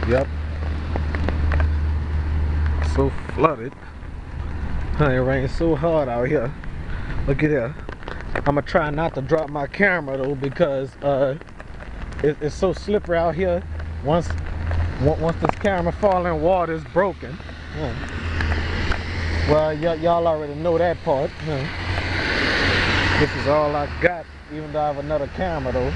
Yep. So flooded. It rains so hard out here. Look at here. I'ma try not to drop my camera though because it's so slippery out here. Once this camera fall in water, it's broken. Well, y'all already know that part. This is all I got, even though I have another camera though.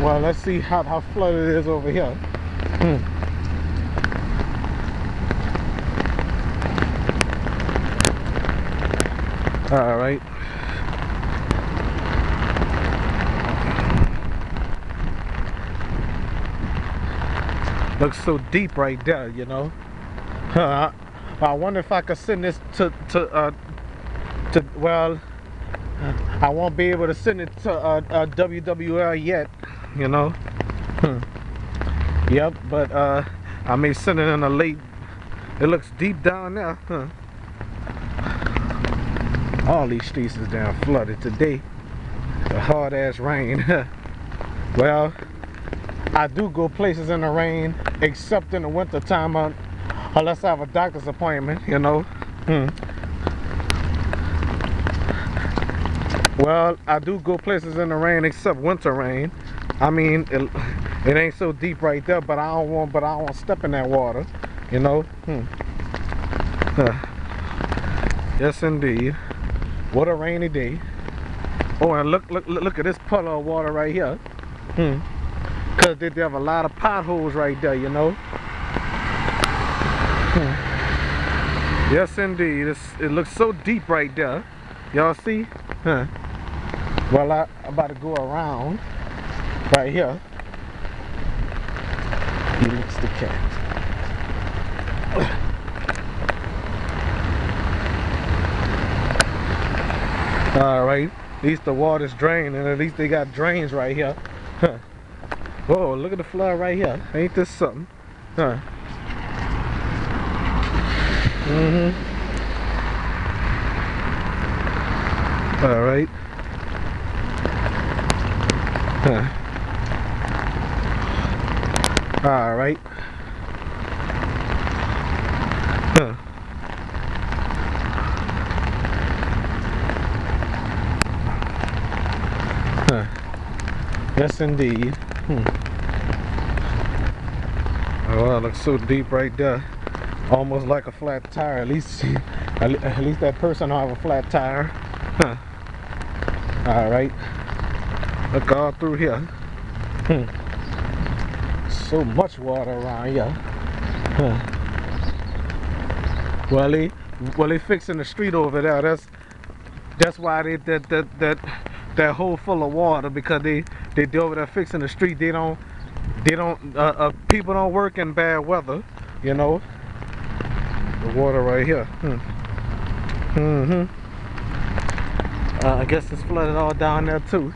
Well, let's see how flooded it is over here. All right. Looks so deep right there, you know. I wonder if I could send this to well, I won't be able to send it to WWL yet, you know. Yep, but I may send it in a late. It looks deep down there. All these streets is down flooded today. The hard ass rain. Well, I do go places in the rain, except in the winter time, unless I have a doctor's appointment, you know. Well, I do go places in the rain, except winter rain. I mean, it ain't so deep right there, but I don't want to step in that water, you know. Yes, indeed. What a rainy day. Oh, and look at this puddle of water right here. Because they have a lot of potholes right there, you know. Yes, indeed. It looks so deep right there. Y'all see? Well, I'm about to go around right here. He licks the cat. All right. At least the water's drained, and at least they got drains right here. Whoa, look at the flood right here. Ain't this something? All right. All right. Yes, indeed. Oh, it looks so deep right there. Almost like a flat tire. At least that person don't have a flat tire. All right. Look all through here. So much water around here. Well, they fixing the street over there. That's why that hole full of water, because they over there fixing the street. People don't work in bad weather, you know. The water right here. I guess it's flooded all down there too.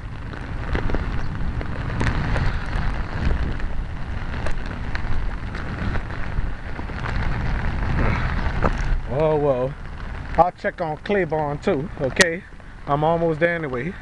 Oh well, I'll check on Claiborne too, okay? I'm almost there anyway.